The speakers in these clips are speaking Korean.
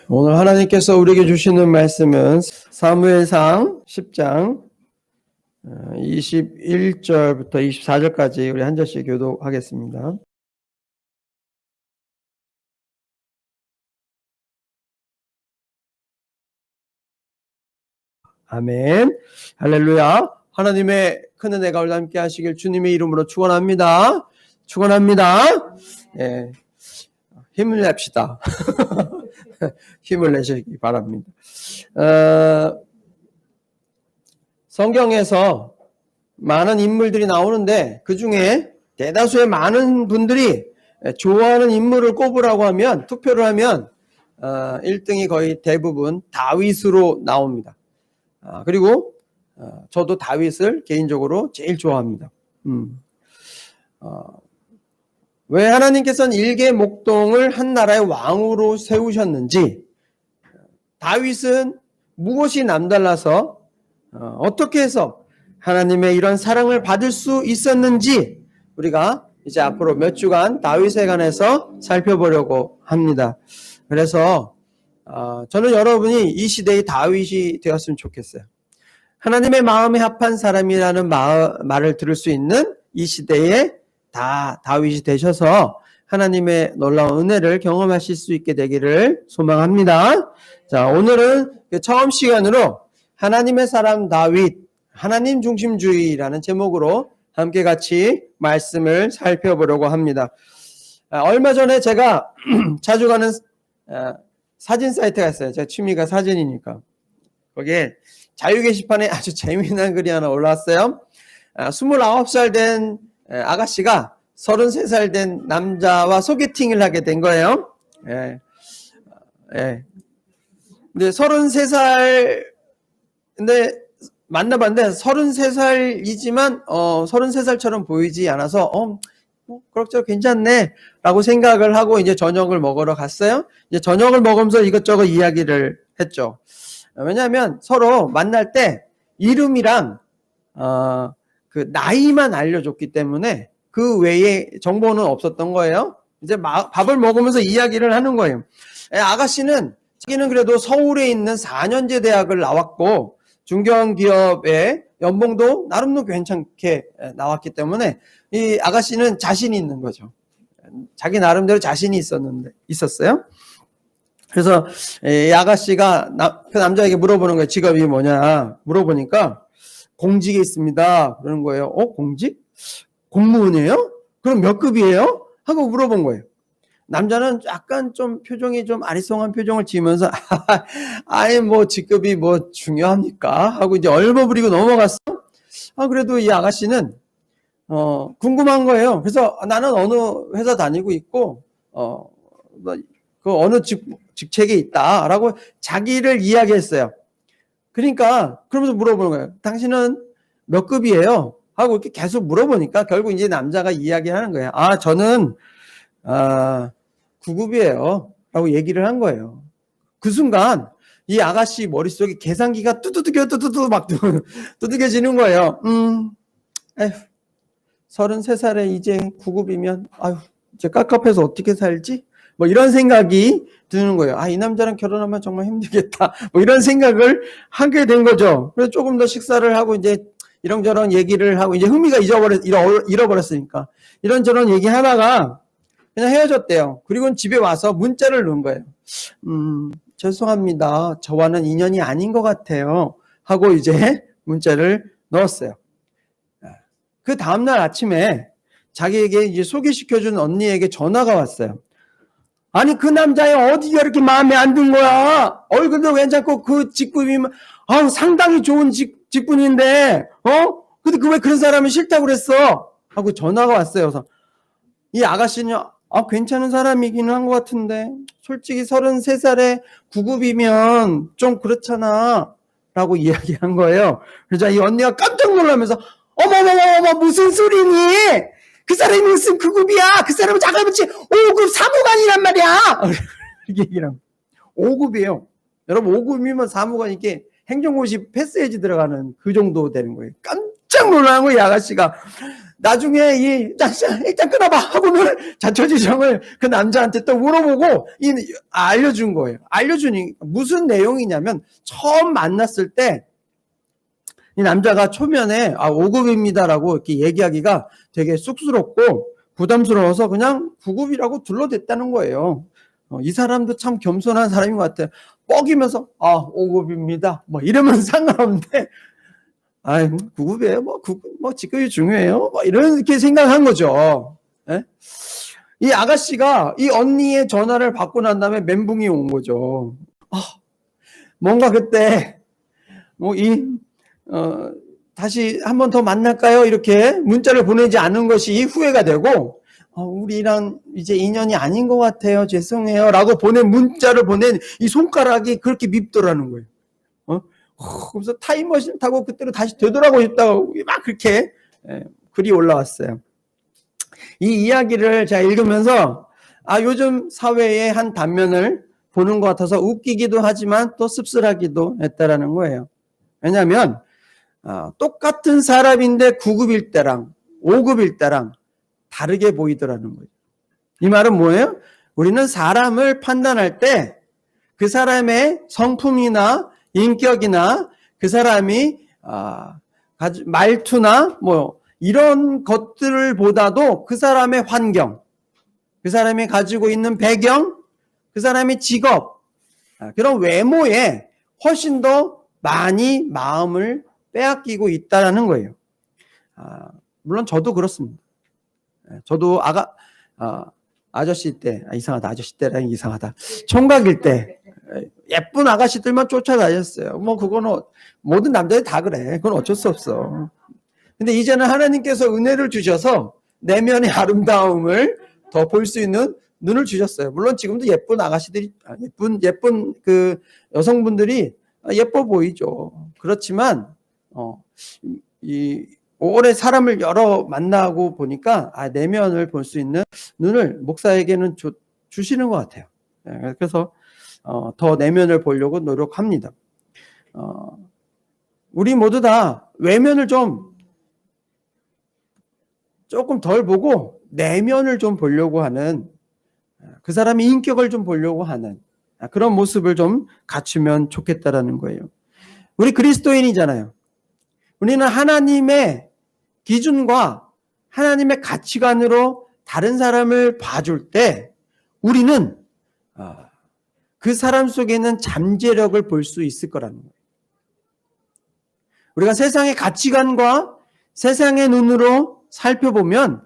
오늘 하나님께서 우리에게 주시는 말씀은 사무엘상 10장 21절부터 24절까지 우리 한 절씩 교독하겠습니다. 아멘. 할렐루야. 하나님의 큰 은혜가 우리와 함께 하시길 주님의 이름으로 축원합니다. 축원합니다. 예. 힘을 냅시다. 힘을 내시기 바랍니다. 성경에서 많은 인물들이 나오는데 그 중에 대다수의 많은 분들이 좋아하는 인물을 꼽으라고 하면 투표를 하면 1등이 거의 대부분 다윗으로 나옵니다. 그리고 저도 다윗을 개인적으로 제일 좋아합니다. 왜 하나님께서는 일개 목동을 한 나라의 왕으로 세우셨는지, 다윗은 무엇이 남달라서 어떻게 해서 하나님의 이런 사랑을 받을 수 있었는지 우리가 이제 앞으로 몇 주간 다윗에 관해서 살펴보려고 합니다. 그래서 저는 여러분이 이 시대의 다윗이 되었으면 좋겠어요. 하나님의 마음에 합한 사람이라는 말을 들을 수 있는 이 시대에 다 다윗이 되셔서 하나님의 놀라운 은혜를 경험하실 수 있게 되기를 소망합니다. 자, 오늘은 처음 시간으로 하나님의 사람 다윗, 하나님 중심주의라는 제목으로 함께 같이 말씀을 살펴보려고 합니다. 얼마 전에 제가 자주 가는 사진 사이트가 있어요. 제 취미가 사진이니까. 거기에 자유 게시판에 아주 재미난 글이 하나 올라왔어요. 29살 된 아가씨가 33살 된 남자와 소개팅을 하게 된 거예요. 예. 근데 33살, 근데 만나봤는데 33살이지만 33살처럼 보이지 않아서 그럭저럭 괜찮네 라고 생각을 하고 이제 저녁을 먹으러 갔어요. 이제 저녁을 먹으면서 이것저것 이야기를 했죠. 왜냐하면 서로 만날 때 이름이랑 그 나이만 알려줬기 때문에 그 외에 정보는 없었던 거예요. 이제 밥을 먹으면서 이야기를 하는 거예요. 아가씨는 자기는 그래도 서울에 있는 4년제 대학을 나왔고 중견기업의 연봉도 나름도 괜찮게 나왔기 때문에 이 아가씨는 자신이 있는 거죠. 자기 나름대로 자신이 있었어요. 그래서 이 아가씨가 그 남자에게 물어보는 거예요. 직업이 뭐냐 물어보니까 공직에 있습니다. 그러는 거예요. 공직? 공무원이에요? 그럼 몇 급이에요? 하고 물어본 거예요. 남자는 약간 좀 표정이 좀 아리송한 표정을 지으면서 아예 뭐 직급이 뭐 중요합니까? 하고 이제 얼버무리고 넘어갔어. 그래도 이 아가씨는 궁금한 거예요. 그래서 나는 어느 회사 다니고 있고 그 어느 직책에 있다라고 자기를 이야기했어요. 그러니까 그러면서 물어보는 거예요. 당신은 몇 급이에요? 하고 이렇게 계속 물어보니까 결국 이제 남자가 이야기하는 거예요. 저는 9급이에요. 라고 얘기를 한 거예요. 그 순간 이 아가씨 머릿속에 계산기가 뚜두두두 막 두둑해지는 거예요. 33살에 이제 9급이면 이제 깝깝해서 어떻게 살지? 뭐 이런 생각이 드는 거예요. 이 남자랑 결혼하면 정말 힘들겠다. 뭐 이런 생각을 하게 된 거죠. 그래서 조금 더 식사를 하고 이제 이런저런 얘기를 하고 이제 흥미가 잃어버렸으니까 이런저런 얘기하다가 그냥 헤어졌대요. 그리고 집에 와서 문자를 넣은 거예요. 죄송합니다. 저와는 인연이 아닌 것 같아요. 하고 이제 문자를 넣었어요. 그 다음날 아침에 자기에게 이제 소개시켜준 언니에게 전화가 왔어요. 아니 그 남자의 어디가 이렇게 마음에 안 든 거야? 얼굴도 괜찮고 그 직급이면 상당히 좋은 직분인데 근데 그 왜 그런 사람이 싫다고 그랬어? 하고 전화가 왔어요. 그래서 이 아가씨는 괜찮은 사람이기는 한 것 같은데 솔직히 33살에 9급이면 좀 그렇잖아 라고 이야기한 거예요. 그래서 이 언니가 깜짝 놀라면서 어머머머머 무슨 소리니? 그 사람이 무슨 9급이야? 그 사람은 자갈붙이 5급 사무관이란 말이야. 이렇게 얘기를 합니다. 5급이에요. 여러분 5급이면 사무관 이게 행정고시 패스해지 들어가는 그 정도 되는 거예요. 깜짝 놀란 거예요. 이 아가씨가. 나중에 일단 끊어봐 하고는 자초지종을 그 남자한테 또 물어보고 알려준 거예요. 알려주니 무슨 내용이냐면 처음 만났을 때 이 남자가 초면에 5급입니다라고 이렇게 얘기하기가 되게 쑥스럽고 부담스러워서 그냥 9급이라고 둘러댔다는 거예요. 이 사람도 참 겸손한 사람인 것 같아요. 뻐기면서 5급입니다. 뭐 이러면 상관없는데 9급이에요. 직급이 중요해요. 이렇게 생각한 거죠. 예? 이 아가씨가 이 언니의 전화를 받고 난 다음에 멘붕이 온 거죠. 뭔가 그때 다시 한 번 더 만날까요? 이렇게 문자를 보내지 않은 것이 후회가 되고 우리랑 이제 인연이 아닌 것 같아요. 죄송해요. 라고 문자를 보낸 이 손가락이 그렇게 밉더라는 거예요. 그래서 타임머신 타고 그때로 다시 되돌아가고 싶다고 막 그렇게 글이 올라왔어요. 이 이야기를 제가 읽으면서 요즘 사회의 한 단면을 보는 것 같아서 웃기기도 하지만 또 씁쓸하기도 했다라는 거예요. 왜냐하면 똑같은 사람인데 9급일 때랑 5급일 때랑 다르게 보이더라는 거예요. 이 말은 뭐예요? 우리는 사람을 판단할 때 그 사람의 성품이나 인격이나 그 사람이 말투나 이런 것들을 보다도 그 사람의 환경, 그 사람이 가지고 있는 배경, 그 사람의 직업, 그런 외모에 훨씬 더 많이 마음을 빼앗기고 있다는 거예요. 물론 저도 그렇습니다. 저도 아저씨 때, 이상하다. 아저씨 때랑 이상하다. 총각일 때 예쁜 아가씨들만 쫓아다녔어요. 그거는 모든 남자들이 다 그래. 그건 어쩔 수 없어. 근데 이제는 하나님께서 은혜를 주셔서 내면의 아름다움을 더 볼 수 있는 눈을 주셨어요. 물론 지금도 예쁜 아가씨들이, 예쁜 그 여성분들이 예뻐 보이죠. 그렇지만, 오래 사람을 여러 만나고 보니까 내면을 볼 수 있는 눈을 목사에게는 주시는 것 같아요. 그래서 더 내면을 보려고 노력합니다. 우리 모두 다 외면을 조금 덜 보고 내면을 좀 보려고 하는, 그 사람의 인격을 좀 보려고 하는 그런 모습을 좀 갖추면 좋겠다라는 거예요. 우리 그리스도인이잖아요. 우리는 하나님의 기준과 하나님의 가치관으로 다른 사람을 봐줄 때 우리는 그 사람 속에 있는 잠재력을 볼 수 있을 거라는 거예요. 우리가 세상의 가치관과 세상의 눈으로 살펴보면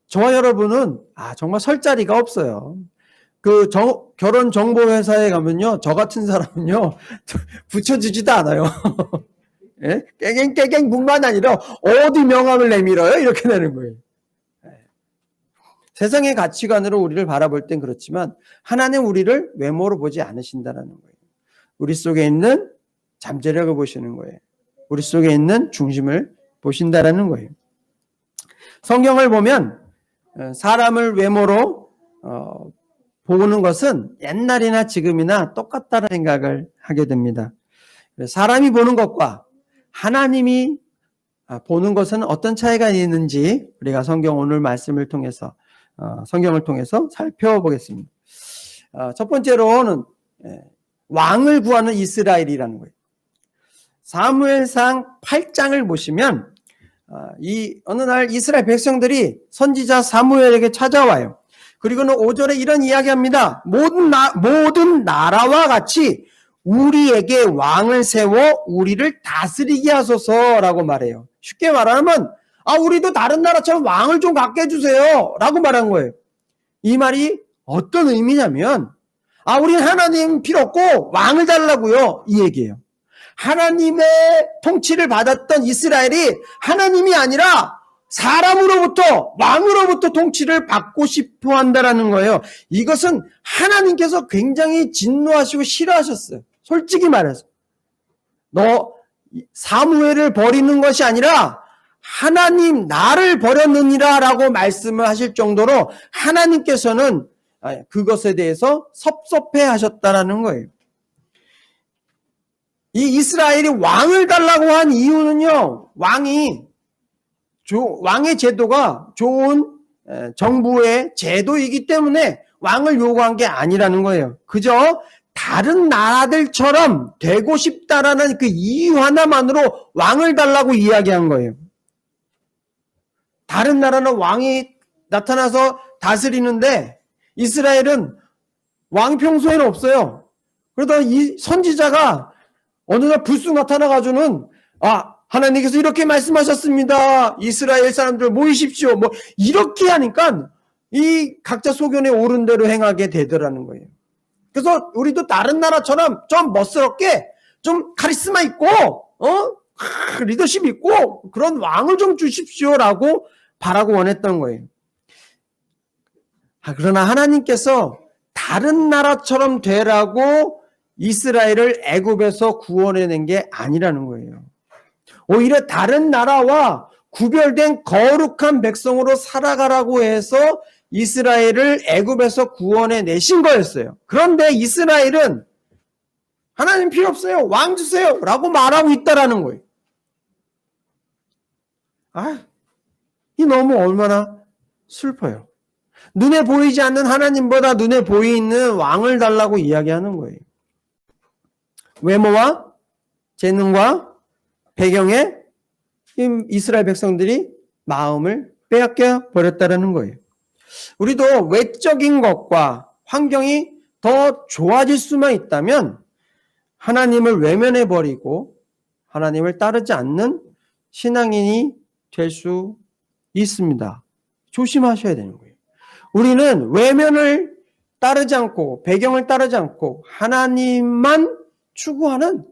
저와 여러분은 정말 설 자리가 없어요. 결혼 정보 회사에 가면요, 저 같은 사람은요 붙여주지도 않아요. 예? 깨갱뿐만 아니라 어디 명함을 내밀어요? 이렇게 되는 거예요. 세상의 가치관으로 우리를 바라볼 땐 그렇지만 하나님 우리를 외모로 보지 않으신다는 거예요. 우리 속에 있는 잠재력을 보시는 거예요. 우리 속에 있는 중심을 보신다는 거예요. 성경을 보면 사람을 외모로 보는 것은 옛날이나 지금이나 똑같다는 생각을 하게 됩니다. 사람이 보는 것과 하나님이 보는 것은 어떤 차이가 있는지 우리가 오늘 말씀을 통해서 성경을 통해서 살펴보겠습니다. 첫 번째로는 왕을 구하는 이스라엘이라는 거예요. 사무엘상 8장을 보시면 어느 날 이스라엘 백성들이 선지자 사무엘에게 찾아와요. 그리고는 5절에 이런 이야기합니다. 모든 나라와 같이 우리에게 왕을 세워 우리를 다스리게 하소서라고 말해요. 쉽게 말하면 우리도 다른 나라처럼 왕을 좀 갖게 해주세요 라고 말한 거예요. 이 말이 어떤 의미냐면 우리는 하나님 필요 없고 왕을 달라고요, 이 얘기예요. 하나님의 통치를 받았던 이스라엘이 하나님이 아니라 사람으로부터, 왕으로부터 통치를 받고 싶어 한다는 거예요. 이것은 하나님께서 굉장히 진노하시고 싫어하셨어요. 솔직히 말해서. 너 사무엘을 버리는 것이 아니라 하나님 나를 버렸느니라 라고 말씀을 하실 정도로 하나님께서는 그것에 대해서 섭섭해 하셨다는 거예요. 이 이스라엘이 왕을 달라고 한 이유는요, 왕이 왕의 제도가 좋은 정부의 제도이기 때문에 왕을 요구한 게 아니라는 거예요. 그저 다른 나라들처럼 되고 싶다라는 그 이유 하나만으로 왕을 달라고 이야기한 거예요. 다른 나라는 왕이 나타나서 다스리는데 이스라엘은 왕 평소에는 없어요. 그러다 이 선지자가 어느 날 불쑥 나타나가지고는 하나님께서 이렇게 말씀하셨습니다. 이스라엘 사람들 모이십시오. 뭐 이렇게 하니까 이 각자 소견에 옳은 대로 행하게 되더라는 거예요. 그래서 우리도 다른 나라처럼 좀 멋스럽게 좀 카리스마 있고 리더십 있고 그런 왕을 좀 주십시오라고 바라고 원했던 거예요. 그러나 하나님께서 다른 나라처럼 되라고 이스라엘을 애굽에서 구원해낸 게 아니라는 거예요. 오히려 다른 나라와 구별된 거룩한 백성으로 살아가라고 해서 이스라엘을 애굽에서 구원해 내신 거였어요. 그런데 이스라엘은 하나님 필요 없어요. 왕 주세요. 라고 말하고 있다라는 거예요. 이 너무 얼마나 슬퍼요. 눈에 보이지 않는 하나님보다 눈에 보이는 왕을 달라고 이야기하는 거예요. 외모와 재능과 배경에 이스라엘 백성들이 마음을 빼앗겨 버렸다는 거예요. 우리도 외적인 것과 환경이 더 좋아질 수만 있다면 하나님을 외면해 버리고 하나님을 따르지 않는 신앙인이 될 수 있습니다. 조심하셔야 되는 거예요. 우리는 외면을 따르지 않고 배경을 따르지 않고 하나님만 추구하는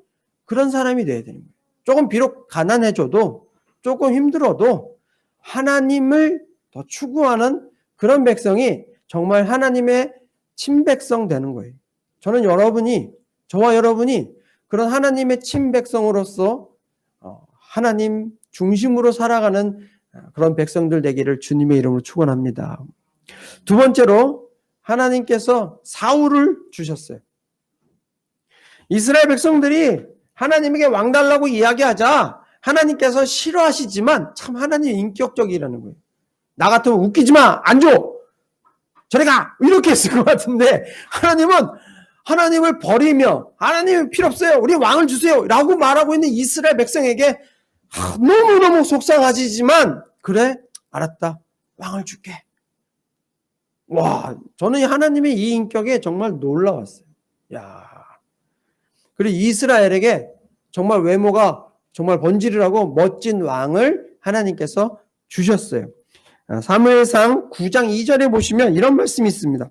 그런 사람이 되어야 되는 거예요. 조금 비록 가난해져도 조금 힘들어도 하나님을 더 추구하는 그런 백성이 정말 하나님의 친백성 되는 거예요. 저와 여러분이 그런 하나님의 친백성으로서 하나님 중심으로 살아가는 그런 백성들 되기를 주님의 이름으로 축원합니다. 두 번째로 하나님께서 사울을 주셨어요. 이스라엘 백성들이 하나님에게 왕 달라고 이야기하자 하나님께서 싫어하시지만 참 하나님 인격적이라는 거예요. 나 같으면 웃기지 마, 안 줘, 저리 가, 이렇게 했을 것 같은데 하나님은 하나님을 버리며 하나님 필요 없어요, 우리 왕을 주세요 라고 말하고 있는 이스라엘 백성에게 너무너무 속상하지만 그래, 알았다, 왕을 줄게. 와, 저는 하나님의 이 인격에 정말 놀라웠어요. 그리고 이스라엘에게 정말 외모가 정말 번지르하고 멋진 왕을 하나님께서 주셨어요. 사무엘상 9장 2절에 보시면 이런 말씀이 있습니다.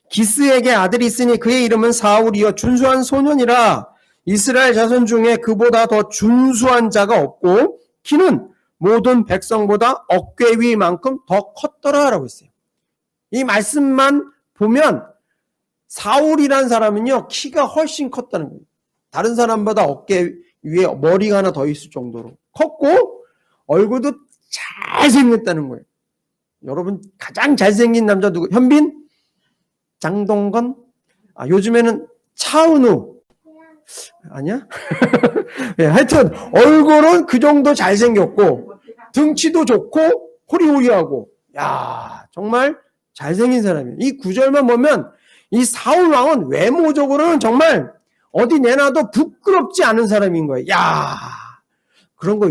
기스에게 아들이 있으니 그의 이름은 사울이요 준수한 소년이라. 이스라엘 자손 중에 그보다 더 준수한 자가 없고 키는 모든 백성보다 어깨 위만큼 더 컸더라라고 했어요. 이 말씀만 보면 사울이라는 사람은요 키가 훨씬 컸다는 거예요. 다른 사람보다 어깨 위에 머리가 하나 더 있을 정도로 컸고 얼굴도 잘생겼다는 거예요. 여러분 가장 잘생긴 남자 누구? 현빈? 장동건? 요즘에는 차은우? 아니야? 네, 하여튼 얼굴은 그 정도 잘생겼고 등치도 좋고 호리호리하고 정말 잘생긴 사람이에요. 이 구절만 보면 이 사울 왕은 외모적으로는 정말 어디 내놔도 부끄럽지 않은 사람인 거예요. 그런 거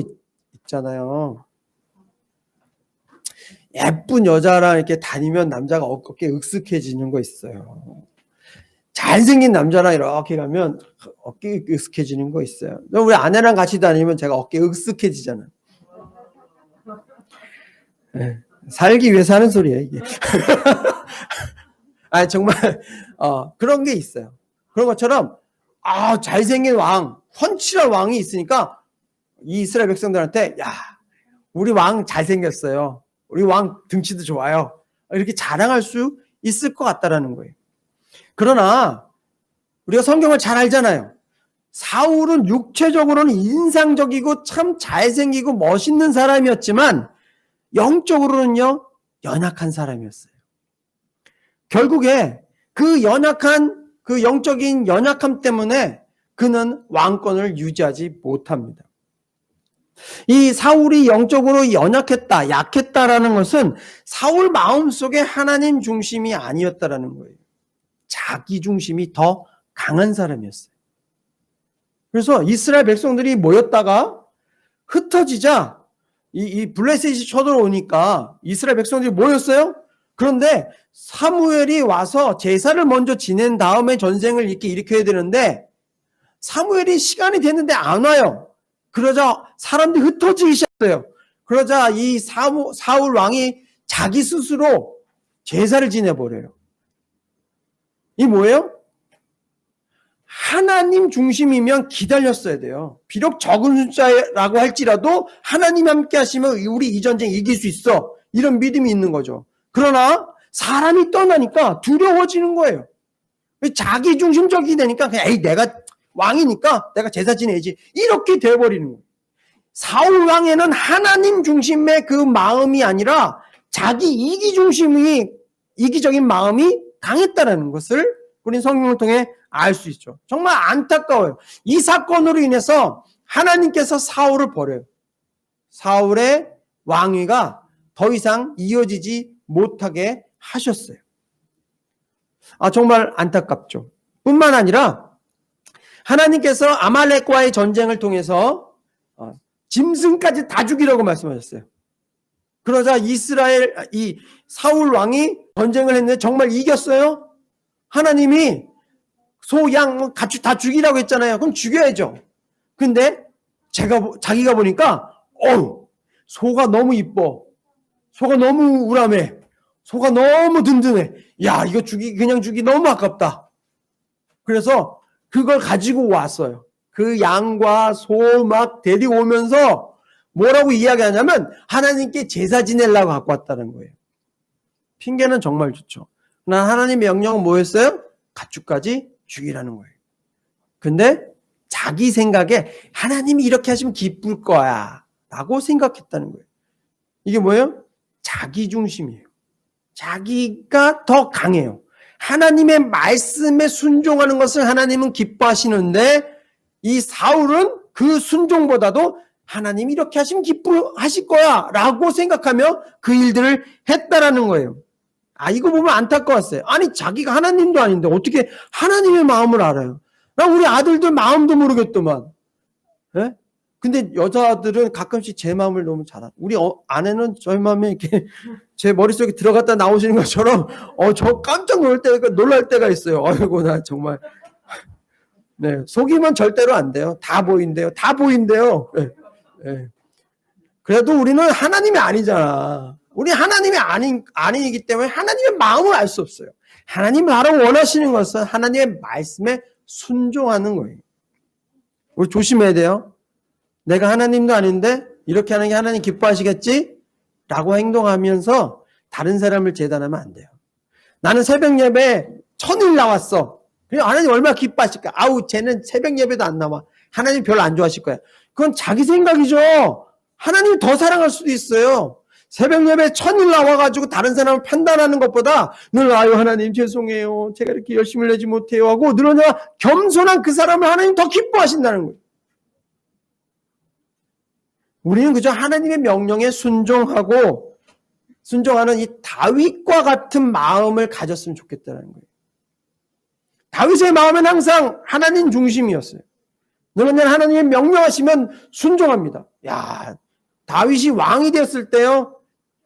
있잖아요. 예쁜 여자랑 이렇게 다니면 남자가 어깨 으쓱해지는 거 있어요. 잘생긴 남자랑 이렇게 가면 어깨 으쓱해지는 거 있어요. 우리 아내랑 같이 다니면 제가 어깨 으쓱해지잖아요. 네, 살기 위해서 하는 소리예요, 이게. 정말 그런 게 있어요. 그런 것처럼 잘생긴 왕, 훤칠한 왕이 있으니까 이 이스라엘 백성들한테 우리 왕 잘생겼어요. 우리 왕 등치도 좋아요. 이렇게 자랑할 수 있을 것 같다라는 거예요. 그러나 우리가 성경을 잘 알잖아요. 사울은 육체적으로는 인상적이고 참 잘생기고 멋있는 사람이었지만 영적으로는요 연약한 사람이었어요. 결국에 그 연약한 그 영적인 연약함 때문에 그는 왕권을 유지하지 못합니다. 이 사울이 영적으로 연약했다, 약했다라는 것은 사울 마음속에 하나님 중심이 아니었다라는 거예요. 자기 중심이 더 강한 사람이었어요. 그래서 이스라엘 백성들이 모였다가 흩어지자 이 블레셋이 쳐들어오니까 이스라엘 백성들이 모였어요. 그런데 사무엘이 와서 제사를 먼저 지낸 다음에 전쟁을 이렇게 일으켜야 되는데 사무엘이 시간이 됐는데 안 와요. 그러자 사람들이 흩어지기 시작해요. 그러자 이 사울 왕이 자기 스스로 제사를 지내버려요. 이 뭐예요? 하나님 중심이면 기다렸어야 돼요. 비록 적은 숫자라고 할지라도 하나님 함께 하시면 우리 이 전쟁 이길 수 있어. 이런 믿음이 있는 거죠. 그러나 사람이 떠나니까 두려워지는 거예요. 자기 중심적이 되니까 그냥 에이 내가 왕이니까 내가 제사 지내야지 이렇게 돼버리는 거예요. 사울 왕에는 하나님 중심의 그 마음이 아니라 자기 이기적인 마음이 강했다라는 것을 우리 성경을 통해 알 수 있죠. 정말 안타까워요. 이 사건으로 인해서 하나님께서 사울을 버려요. 사울의 왕위가 더 이상 이어지지 못하게 하셨어요. 정말 안타깝죠. 뿐만 아니라 하나님께서 아말렉과의 전쟁을 통해서 짐승까지 다 죽이라고 말씀하셨어요. 그러자 이 사울 왕이 전쟁을 했는데 정말 이겼어요. 하나님이 소, 양, 가축 다 죽이라고 했잖아요. 그럼 죽여야죠. 근데 자기가 보니까 소가 너무 이뻐. 소가 너무 우람해. 소가 너무 든든해. 야, 이거 그냥 주기 너무 아깝다. 그래서 그걸 가지고 왔어요. 그 양과 소 막 데리고 오면서 뭐라고 이야기하냐면 하나님께 제사 지내려고 갖고 왔다는 거예요. 핑계는 정말 좋죠. 그러나 하나님의 명령은 뭐였어요? 가축까지 죽이라는 거예요. 근데 자기 생각에 하나님이 이렇게 하시면 기쁠 거야 라고 생각했다는 거예요. 이게 뭐예요? 자기 중심이에요. 자기가 더 강해요. 하나님의 말씀에 순종하는 것을 하나님은 기뻐하시는데 이 사울은 그 순종보다도 하나님이 이렇게 하시면 기뻐하실 거야 라고 생각하며 그 일들을 했다라는 거예요. 이거 보면 안타까웠어요. 아니 자기가 하나님도 아닌데 어떻게 하나님의 마음을 알아요? 나 우리 아들들 마음도 모르겠더만. 예? 근데 여자들은 가끔씩 제 마음을 너무 잘 알아. 우리 아내는 저희 마음에 이렇게 제 머릿속에 들어갔다 나오시는 것처럼 저 깜짝 놀랄 때가 있어요. 아이고 나 정말. 네, 속이면 절대로 안 돼요. 다 보인대요. 네, 네. 그래도 우리는 하나님이 아니잖아. 우리 하나님이 아니기 때문에 하나님의 마음을 알 수 없어요. 하나님 나를 원하시는 것은 하나님의 말씀에 순종하는 거예요. 우리 조심해야 돼요. 내가 하나님도 아닌데 이렇게 하는 게 하나님 기뻐하시겠지? 라고 행동하면서 다른 사람을 재단하면 안 돼요. 나는 새벽 예배 1000일 나왔어. 하나님 얼마나 기뻐하실까? 쟤는 새벽 예배도 안 나와. 하나님 별로 안 좋아하실 거야. 그건 자기 생각이죠. 하나님이 더 사랑할 수도 있어요. 새벽 예배 1000일 나와가지고 다른 사람을 판단하는 것보다 늘 하나님 죄송해요. 제가 이렇게 열심히 내지 못해요 하고 늘 겸손한 그 사람을 하나님 더 기뻐하신다는 거예요. 우리는 그저 하나님의 명령에 순종하는 이 다윗과 같은 마음을 가졌으면 좋겠다는 거예요. 다윗의 마음은 항상 하나님 중심이었어요. 너는 하나님의 명령하시면 순종합니다. 다윗이 왕이 되었을 때요.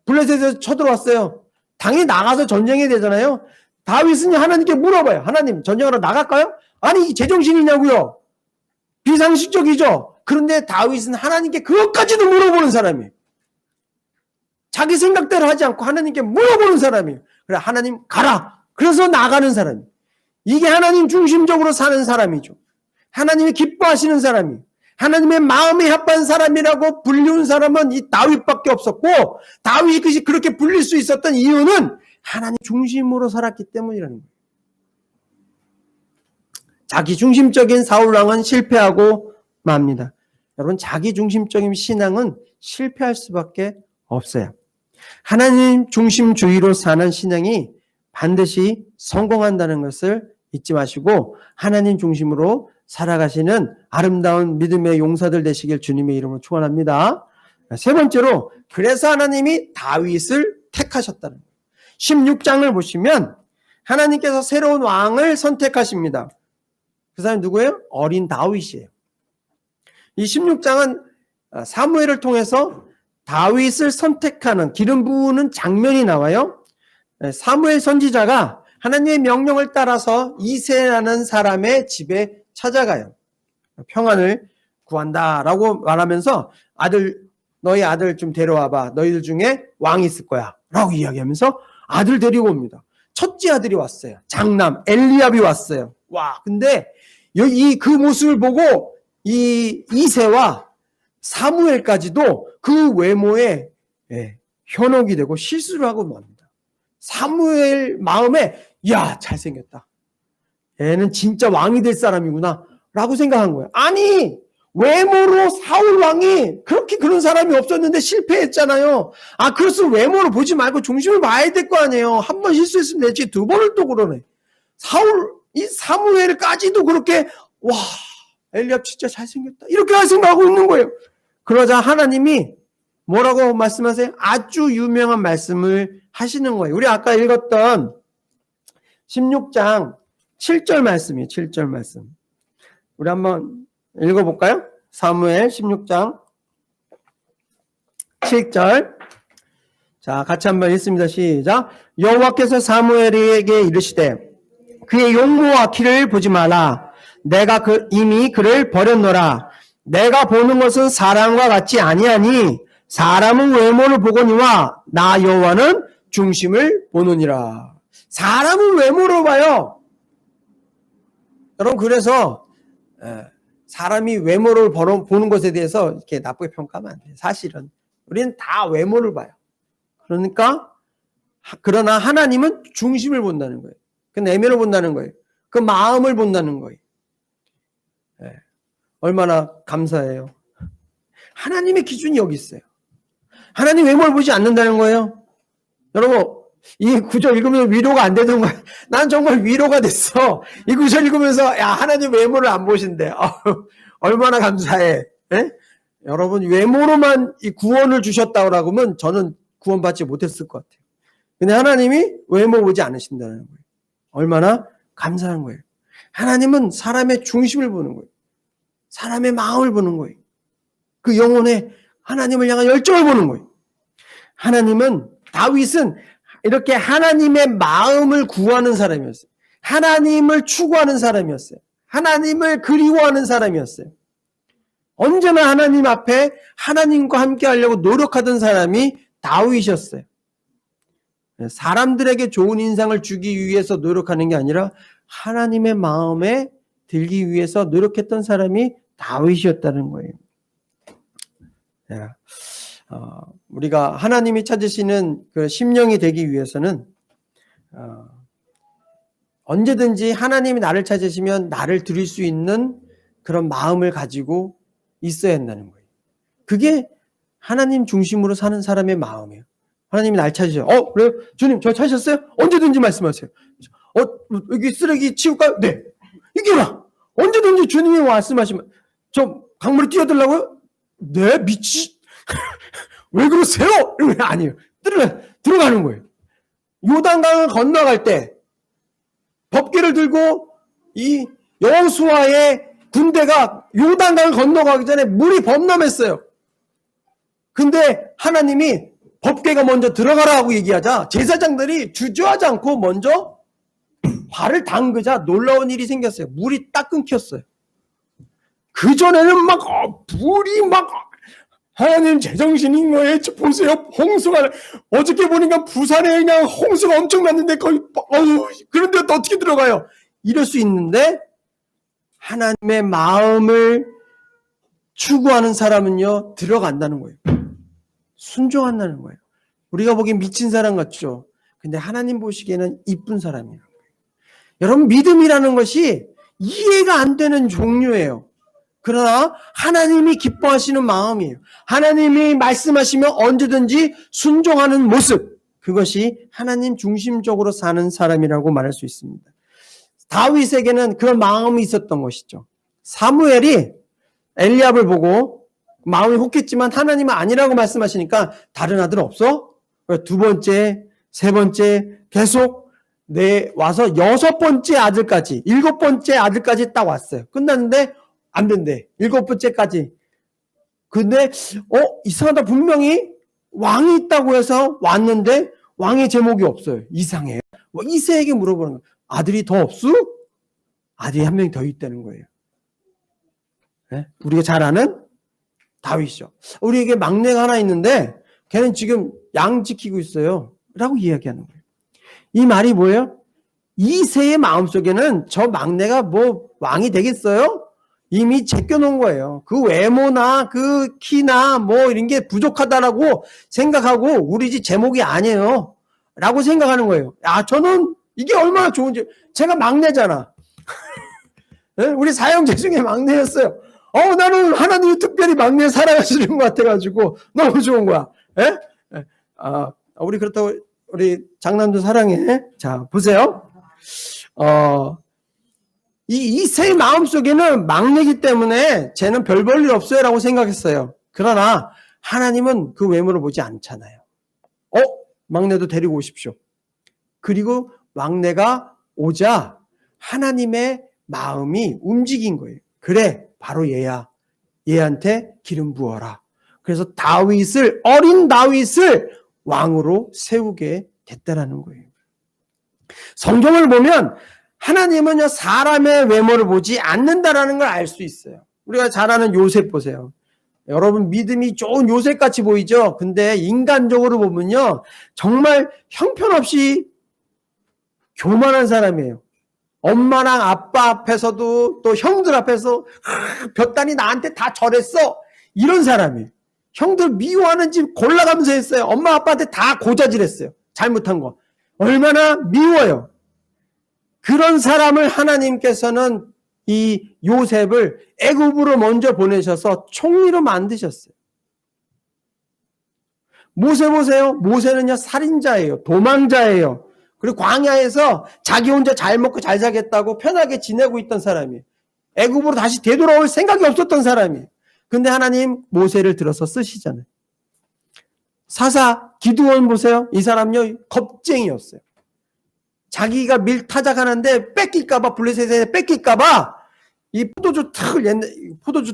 블레셋에서 쳐들어왔어요. 당연히 나가서 전쟁해야 되잖아요. 다윗은 하나님께 물어봐요. 하나님 전쟁하러 나갈까요? 아니 제정신이냐고요. 비상식적이죠. 그런데 다윗은 하나님께 그것까지도 물어보는 사람이에요. 자기 생각대로 하지 않고 하나님께 물어보는 사람이에요. 그래 하나님 가라. 그래서 나가는 사람이에요. 이게 하나님 중심적으로 사는 사람이죠. 하나님이 기뻐하시는 사람이에요. 하나님의 마음에 합한 사람이라고 불리운 사람은 이 다윗밖에 없었고 다윗이 그렇게 불릴 수 있었던 이유는 하나님 중심으로 살았기 때문이라는 거예요. 자기 중심적인 사울왕은 실패하고 맙니다. 여러분 자기 중심적인 신앙은 실패할 수밖에 없어요. 하나님 중심주의로 사는 신앙이 반드시 성공한다는 것을 잊지 마시고 하나님 중심으로 살아가시는 아름다운 믿음의 용사들 되시길 주님의 이름으로 축원합니다. 세 번째로 그래서 하나님이 다윗을 택하셨다는 거예요. 16장을 보시면 하나님께서 새로운 왕을 선택하십니다. 그 사람이 누구예요? 어린 다윗이에요. 이 16장은 사무엘을 통해서 다윗을 선택하는 기름 부으는 장면이 나와요. 사무엘 선지자가 하나님의 명령을 따라서 이새라는 사람의 집에 찾아가요. 평안을 구한다라고 말하면서 너희 아들 좀 데려와봐. 너희들 중에 왕이 있을 거야. 라고 이야기하면서 아들 데리고 옵니다. 첫째 아들이 왔어요. 장남 엘리압이 왔어요. 와, 근데 그 모습을 보고 이 이새와 사무엘까지도 그 외모에 현혹이 되고 실수를 하고 맙니다. 사무엘 마음에 야, 잘생겼다. 얘는 진짜 왕이 될 사람이구나 라고 생각한 거예요. 아니, 외모로 사울 왕이 그렇게 그런 사람이 없었는데 실패했잖아요. 그래서 외모로 보지 말고 중심을 봐야 될 거 아니에요. 한 번 실수했으면 되지 두 번을 또 그러네. 이 사무엘까지도 그렇게 와, 엘리압 진짜 잘생겼다 이렇게 생각하고 있는 거예요. 그러자 하나님이 뭐라고 말씀하세요? 아주 유명한 말씀을 하시는 거예요. 우리 아까 읽었던 16장 7절 말씀이에요. 7절 말씀. 우리 한번 읽어볼까요? 사무엘 16장 7절. 자, 같이 한번 읽습니다. 시작. 여호와께서 사무엘에게 이르시되 그의 용모와 키를 보지 마라. 내가 이미 그를 버렸노라. 내가 보는 것은 사람과 같지 아니하니 사람은 외모를 보거니와 나 여호와는 중심을 보느니라. 사람은 외모로 봐요. 여러분, 그래서 사람이 외모를 보는 것에 대해서 이렇게 나쁘게 평가하면 안 돼요. 사실은 우리는 다 외모를 봐요. 그러나 하나님은 중심을 본다는 거예요. 그 내면을 본다는 거예요. 그 마음을 본다는 거예요. 얼마나 감사해요. 하나님의 기준이 여기 있어요. 하나님 외모를 보지 않는다는 거예요. 여러분, 이 구절 읽으면서 위로가 안 되는 거야. 난 정말 위로가 됐어. 이 구절 읽으면서 야, 하나님 외모를 안 보신대. 얼마나 감사해. 여러분, 외모로만 이 구원을 주셨다고 하면 저는 구원받지 못했을 것 같아요. 근데 하나님이 외모 보지 않으신다는 거예요. 얼마나 감사한 거예요. 하나님은 사람의 중심을 보는 거예요. 사람의 마음을 보는 거예요. 그 영혼에 하나님을 향한 열정을 보는 거예요. 다윗은 이렇게 하나님의 마음을 구하는 사람이었어요. 하나님을 추구하는 사람이었어요. 하나님을 그리워하는 사람이었어요. 언제나 하나님 앞에 하나님과 함께 하려고 노력하던 사람이 다윗이었어요. 사람들에게 좋은 인상을 주기 위해서 노력하는 게 아니라 하나님의 마음에 들기 위해서 노력했던 사람이 다윗이었다는 거예요. 우리가 하나님이 찾으시는 그 심령이 되기 위해서는 언제든지 하나님이 나를 찾으시면 나를 드릴 수 있는 그런 마음을 가지고 있어야 한다는 거예요. 그게 하나님 중심으로 사는 사람의 마음이에요. 하나님이 날 찾으셔요. 그래요? 주님, 저 찾으셨어요? 언제든지 말씀하세요. 여기 쓰레기 치울까요? 네. 이겨라. 언제든지 주님이 말씀하시면 저 강물에 뛰어들라고요? 네, 왜 그러세요? 이러면 아니에요. 들어가는 거예요. 요단강을 건너갈 때 법궤를 들고 이 여호수아의 군대가 요단강을 건너가기 전에 물이 범람했어요. 근데 하나님이 법궤가 먼저 들어가라고 얘기하자 제사장들이 주저하지 않고 먼저 발을 담그자 놀라운 일이 생겼어요. 물이 딱 끊겼어요. 그전에는 불이 하나님 제정신인 거예요. 보세요. 홍수가 어저께 보니까 부산에 그냥 홍수가 엄청 났는데 거의 그런데 어떻게 들어가요? 이럴 수 있는데 하나님의 마음을 추구하는 사람은요 들어간다는 거예요. 순종한다는 거예요. 우리가 보기엔 미친 사람 같죠. 근데 하나님 보시기에는 이쁜 사람이에요. 여러분, 믿음이라는 것이 이해가 안 되는 종류예요. 그러나 하나님이 기뻐하시는 마음이에요. 하나님이 말씀하시면 언제든지 순종하는 모습, 그것이 하나님 중심적으로 사는 사람이라고 말할 수 있습니다. 다윗에게는 그런 마음이 있었던 것이죠. 사무엘이 엘리압을 보고 마음이 혹했지만 하나님은 아니라고 말씀하시니까 다른 아들 없어? 두 번째, 세 번째 계속 와서 여섯 번째 아들까지, 일곱 번째 아들까지 딱 왔어요. 끝났는데 안 된대. 일곱 번째까지. 근데 이상하다. 분명히 왕이 있다고 해서 왔는데 왕의 제목이 없어요. 이상해요. 이새에게 물어보는 거예요. 아들이 더 없어? 아들이 한 명이 더 있다는 거예요. 네? 우리가 잘 아는 다윗이죠. 우리에게 막내가 하나 있는데 걔는 지금 양 지키고 있어요. 라고 이야기하는 거예요. 이 말이 뭐예요? 이새의 마음속에는 저 막내가 뭐 왕이 되겠어요? 이미 제껴놓은 거예요. 그 외모나 그 키나 뭐 이런 게 부족하다라고 생각하고 우리 집 제목이 아니에요. 라고 생각하는 거예요. 저는 이게 얼마나 좋은지. 제가 막내잖아. 우리 사형제 중에 막내였어요. 나는 하나님이 특별히 막내 사랑하시는 것 같아가지고 너무 좋은 거야. 우리 그렇다고 우리 장남도 사랑해. 자, 보세요. 이새의 마음속에는 막내기 때문에 쟤는 별 볼 일 없어요 라고 생각했어요. 그러나 하나님은 그 외모를 보지 않잖아요. 막내도 데리고 오십시오. 그리고 막내가 오자 하나님의 마음이 움직인 거예요. 그래, 바로 얘야. 얘한테 기름 부어라. 그래서 어린 다윗을 왕으로 세우게 됐다라는 거예요. 성경을 보면 하나님은 사람의 외모를 보지 않는다라는 걸 알 수 있어요. 우리가 잘 아는 요셉 보세요. 여러분 믿음이 좋은 요셉같이 보이죠? 근데 인간적으로 보면요. 정말 형편없이 교만한 사람이에요. 엄마랑 아빠 앞에서도 또 형들 앞에서 볕단이 나한테 다 저랬어. 이런 사람이에요. 형들 미워하는 집 골라가면서 했어요. 엄마 아빠한테 다 고자질했어요. 잘못한 거. 얼마나 미워요. 그런 사람을 하나님께서는 이 요셉을 애굽으로 먼저 보내셔서 총리로 만드셨어요. 모세 보세요. 모세는요 살인자예요. 도망자예요. 그리고 광야에서 자기 혼자 잘 먹고 잘 살겠다고 편하게 지내고 있던 사람이에요. 애굽으로 다시 되돌아올 생각이 없었던 사람이에요. 근데 하나님 모세를 들어서 쓰시잖아요. 사사 기드온 보세요. 이 사람요 겁쟁이였어요. 자기가 밀 타작하는데 뺏길까봐 블레셋에 뺏길까봐 이 포도주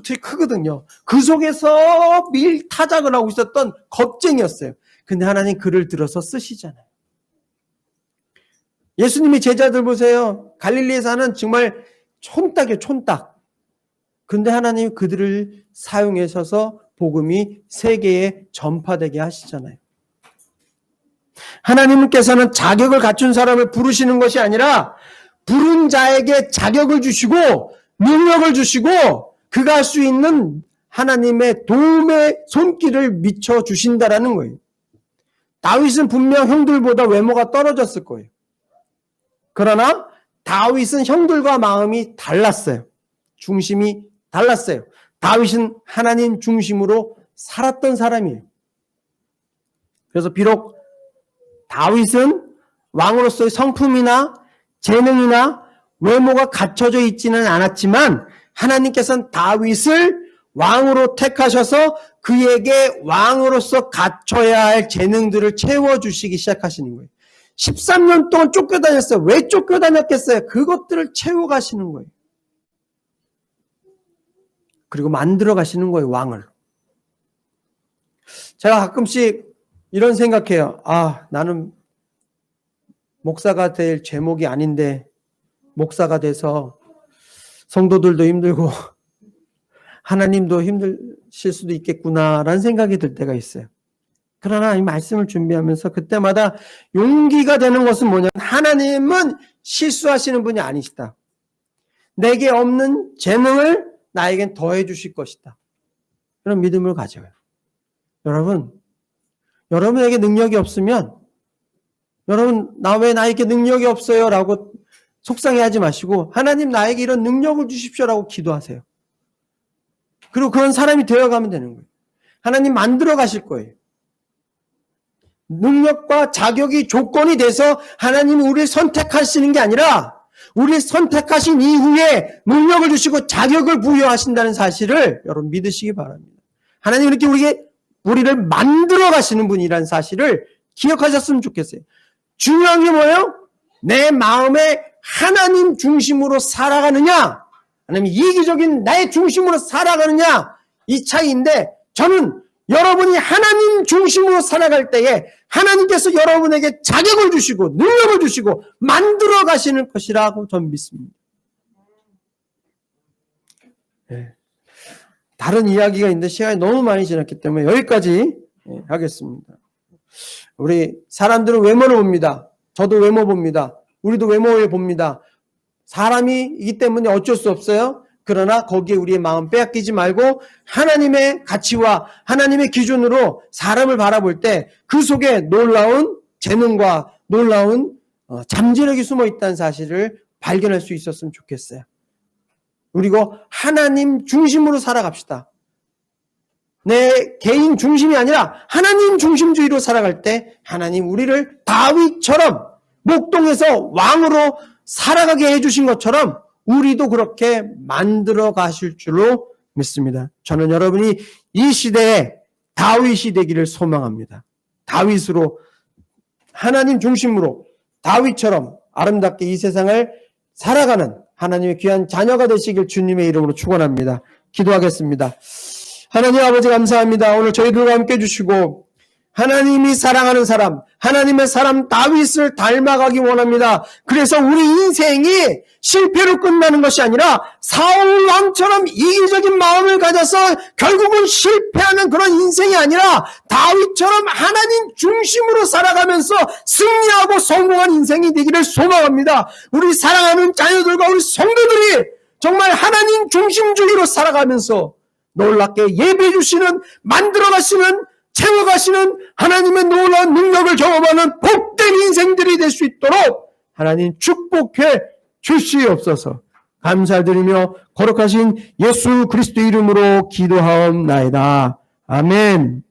틀이 크거든요. 그 속에서 밀 타작을 하고 있었던 겁쟁이였어요. 근데 하나님 그를 들어서 쓰시잖아요. 예수님의 제자들 보세요. 갈릴리에 사는 정말 촌딱이에요. 촌딱. 근데 하나님 그들을 사용하셔서 복음이 세계에 전파되게 하시잖아요. 하나님께서는 자격을 갖춘 사람을 부르시는 것이 아니라 부른 자에게 자격을 주시고 능력을 주시고 그가 할 수 있는 하나님의 도움의 손길을 미쳐 주신다라는 거예요. 다윗은 분명 형들보다 외모가 떨어졌을 거예요. 그러나 다윗은 형들과 마음이 달랐어요. 중심이 달랐어요. 다윗은 하나님 중심으로 살았던 사람이에요. 그래서 비록 다윗은 왕으로서의 성품이나 재능이나 외모가 갖춰져 있지는 않았지만 하나님께서는 다윗을 왕으로 택하셔서 그에게 왕으로서 갖춰야 할 재능들을 채워주시기 시작하시는 거예요. 13년 동안 쫓겨다녔어요. 왜 쫓겨다녔겠어요? 그것들을 채워가시는 거예요. 그리고 만들어 가시는 거예요. 왕을. 제가 가끔씩 이런 생각해요. 나는 목사가 될 제목이 아닌데 목사가 돼서 성도들도 힘들고 하나님도 힘드실 수도 있겠구나라는 생각이 들 때가 있어요. 그러나 이 말씀을 준비하면서 그때마다 용기가 되는 것은 뭐냐면 하나님은 실수하시는 분이 아니시다. 내게 없는 재능을 나에겐 더해 주실 것이다. 그런 믿음을 가져요. 여러분에게 능력이 없으면 여러분 나 왜 나에게 능력이 없어요? 라고 속상해하지 마시고 하나님 나에게 이런 능력을 주십시오라고 기도하세요. 그리고 그런 사람이 되어가면 되는 거예요. 하나님 만들어 가실 거예요. 능력과 자격이 조건이 돼서 하나님이 우리를 선택하시는 게 아니라 우리 선택하신 이후에 능력을 주시고 자격을 부여하신다는 사실을 여러분 믿으시기 바랍니다. 하나님 이렇게 우리를 만들어 가시는 분이라는 사실을 기억하셨으면 좋겠어요. 중요한 게 뭐예요? 내 마음에 하나님 중심으로 살아가느냐, 아니면 이기적인 나의 중심으로 살아가느냐, 이 차이인데, 저는 여러분이 하나님 중심으로 살아갈 때에 하나님께서 여러분에게 자격을 주시고 능력을 주시고 만들어 가시는 것이라고 저는 믿습니다. 네. 다른 이야기가 있는데 시간이 너무 많이 지났기 때문에 여기까지 하겠습니다. 우리 사람들은 외모를 봅니다. 저도 외모 봅니다. 우리도 외모를 봅니다. 사람이기 때문에 어쩔 수 없어요. 그러나 거기에 우리의 마음 빼앗기지 말고 하나님의 가치와 하나님의 기준으로 사람을 바라볼 때 그 속에 놀라운 재능과 놀라운 잠재력이 숨어 있다는 사실을 발견할 수 있었으면 좋겠어요. 그리고 하나님 중심으로 살아갑시다. 내 개인 중심이 아니라 하나님 중심주의로 살아갈 때 하나님 우리를 다윗처럼 목동에서 왕으로 살아가게 해주신 것처럼 우리도 그렇게 만들어 가실 줄로 믿습니다. 저는 여러분이 이 시대에 다윗이 되기를 소망합니다. 다윗으로 하나님 중심으로 다윗처럼 아름답게 이 세상을 살아가는 하나님의 귀한 자녀가 되시길 주님의 이름으로 축원합니다. 기도하겠습니다. 하나님 아버지 감사합니다. 오늘 저희들과 함께 해주시고 하나님이 사랑하는 사람, 하나님의 사람 다윗을 닮아가기 원합니다. 그래서 우리 인생이 실패로 끝나는 것이 아니라 사울 왕처럼 이기적인 마음을 가져서 결국은 실패하는 그런 인생이 아니라 다윗처럼 하나님 중심으로 살아가면서 승리하고 성공한 인생이 되기를 소망합니다. 우리 사랑하는 자녀들과 우리 성도들이 정말 하나님 중심주의로 살아가면서 놀랍게 예배해 주시는, 만들어 가시는, 채워가시는 하나님의 놀라운 능력을 경험하는 복된 인생들이 될 수 있도록 하나님 축복해 주시옵소서. 감사드리며 거룩하신 예수 그리스도 이름으로 기도하옵나이다. 아멘.